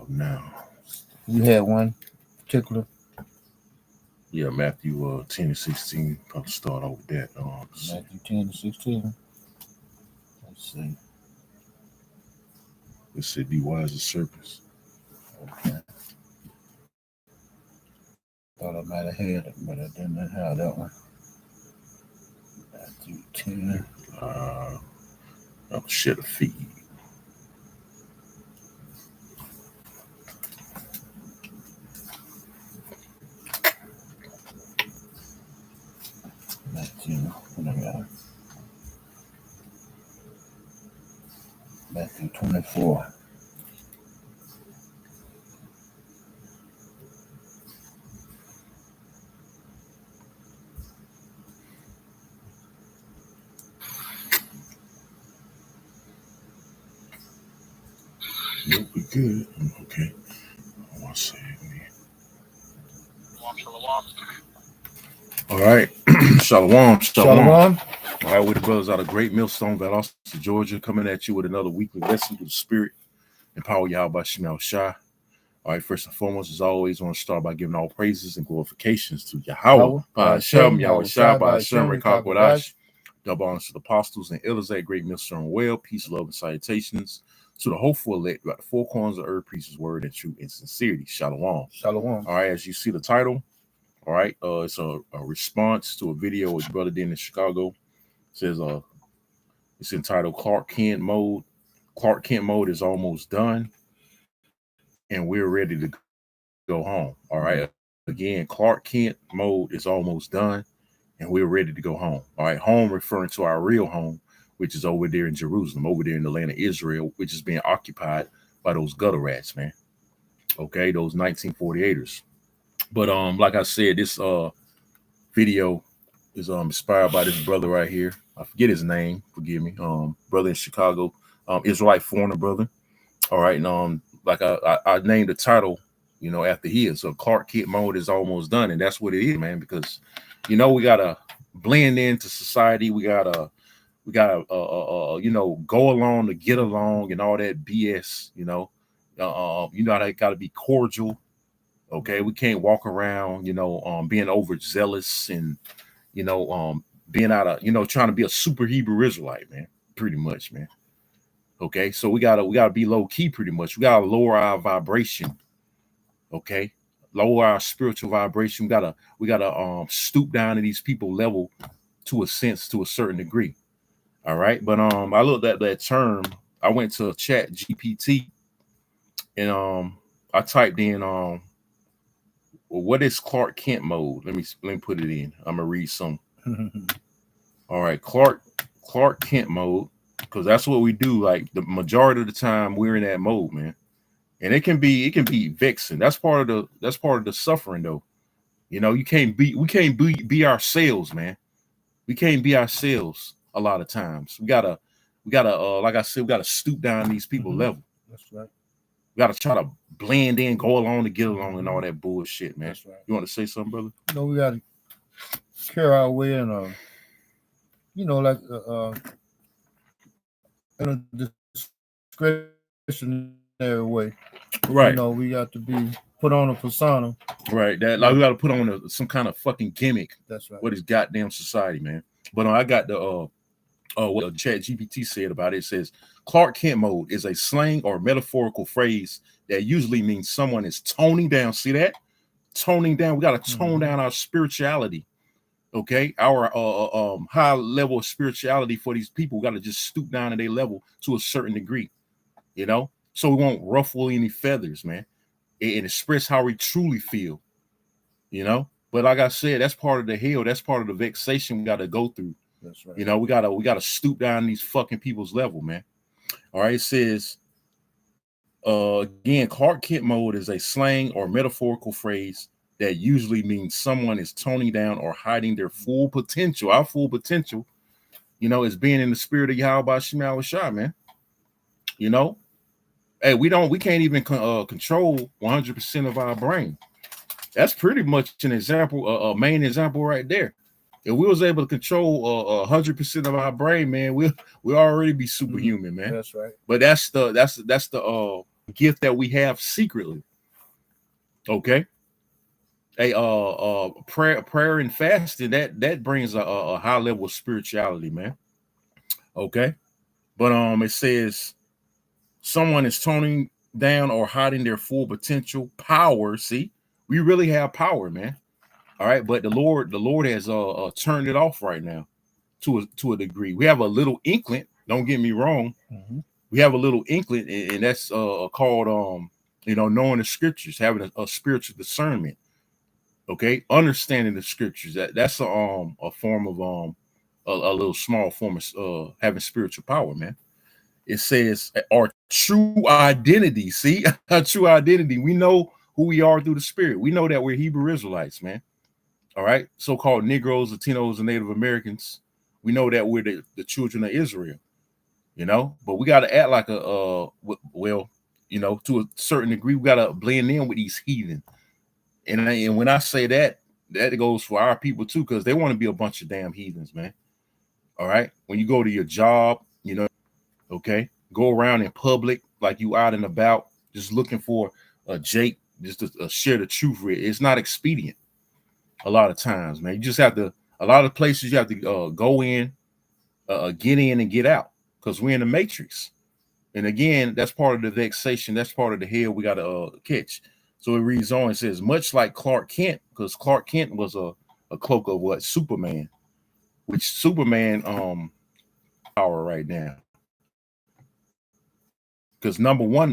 Now. You had one particular? Yeah, Matthew 10 and 16. Probably start off with that. Matthew 10 and 16. Let's see. It said, "Be wise as serpents." Okay. Thought I might have had it, but I didn't have that one. Matthew 10. Shit a feed. Matthew, what I got? Matthew 24. Nope, we good. Okay. I want to say it. All right. Shalom. Shalom. All right, we're the brothers out of Great Millstone, Valdosta, Georgia, coming at you with another weekly lesson to the Spirit and power Yahweh by Shemel Shah. All right, first and foremost, as always, I want to start by giving all praises and glorifications to Yahweh, by Hashem, Yahweh Shah, by Hashem, Rekak Wadash. Double honors to the apostles and elders at Great Millstone Well, peace, love, and salutations to the hopeful elect throughout the four corners of earth, preaches word and truth and sincerity. Shalom. Shalom. All right, as you see the title, all right, it's a response to a video his brother did in Chicago. It says it's entitled Clark Kent Mode. Clark Kent Mode is almost done, and we're ready to go home. All right. Again, Clark Kent Mode is almost done, and we're ready to go home. All right. Home referring to our real home, which is over there in Jerusalem, over there in the land of Israel, which is being occupied by those gutter rats, man. Okay, those 1948ers. But like I said, this video is inspired by this brother right here. I forget his name, forgive me. Brother in Chicago, Israelite foreigner brother. All right, and like I named the title, you know, after his. So Clark Kent Mode is almost done, and that's what it is, man. Because you know we gotta blend into society. We gotta you know, go along to get along and all that BS. You know, I gotta be cordial. Okay, we can't walk around, you know, being overzealous and you know, being out of, you know, trying to be a super Hebrew Israelite, man. Pretty much, man. Okay, so we gotta be low key, pretty much. We gotta lower our vibration. Okay, lower our spiritual vibration. We gotta stoop down to these people level to a sense, to a certain degree. All right, but I looked at that term. I went to Chat GPT and I typed in well, what is Clark Kent mode? Let me put it in. I'm gonna read some. All right, Clark Kent mode, because that's what we do. Like the majority of the time, we're in that mode, man. And it can be vexing. That's part of the suffering, though. You know, we can't be ourselves, man. We can't be ourselves a lot of times. We gotta like I said, we gotta stoop down these people level. That's right. We gotta try to blend in, go along to get along, and all that bullshit, man. That's right. You want to say something, brother? You know, we gotta carry our way in you know, like in a discretionary way. Right. You know, we got to be put on a persona. Right. That like we got to put on some kind of fucking gimmick. That's right. What is goddamn society, man? But I got the what Chat GPT said about it. It says Clark Kent mode is a slang or metaphorical phrase that usually means someone is toning down. See that? Toning down. We got to tone down our spirituality. Okay, our high level of spirituality for these people, we got to just stoop down to their level to a certain degree, you know, so we won't ruffle any feathers, man, and express how we truly feel, you know. But like I said, that's part of the hell, that's part of the vexation we got to go through. That's right. You know, we gotta stoop down these fucking people's level, man. All right, it says again, Clark Kent mode is a slang or metaphorical phrase that usually means someone is toning down or hiding their full potential. Our full potential, you know, is being in the spirit of Yahweh by Shemel Shah, man. You know, hey, we can't even control 100% of our brain. That's pretty much an example, a main example right there. If we was able to control 100% of our brain, man, we'll already be superhuman, man. That's right. But that's the gift that we have secretly. Okay. Prayer and fasting, that brings a high level of spirituality, man. Okay. But it says someone is toning down or hiding their full potential power. See, we really have power, man. All right, but the Lord has turned it off right now to a degree. We have a little inkling. Don't get me wrong. Mm-hmm. We have a little inkling, and that's called knowing the scriptures, having a spiritual discernment. Okay, understanding the scriptures. That's a form of a little small form of having spiritual power, man. It says our true identity. See, our true identity. We know who we are through the Spirit. We know that we're Hebrew Israelites, man. All right, so-called Negroes, Latinos, and Native Americans. We know that we're the children of Israel. But we got to act like to a certain degree, we got to blend in with these heathen. And when I say that goes for our people too, because they want to be a bunch of damn heathens, man. All right, when you go to your job, okay, go around in public like you out and about, just looking for a Jake, just to share the truth with. It's not expedient. A lot of times, man, you just have to. A lot of places you have to go in, get in and get out, because we're in the matrix. And again, that's part of the vexation. That's part of the hell we got to catch. So it reads on and says, much like Clark Kent, because Clark Kent was a cloak of what? Superman, which Superman power right now. Because number one,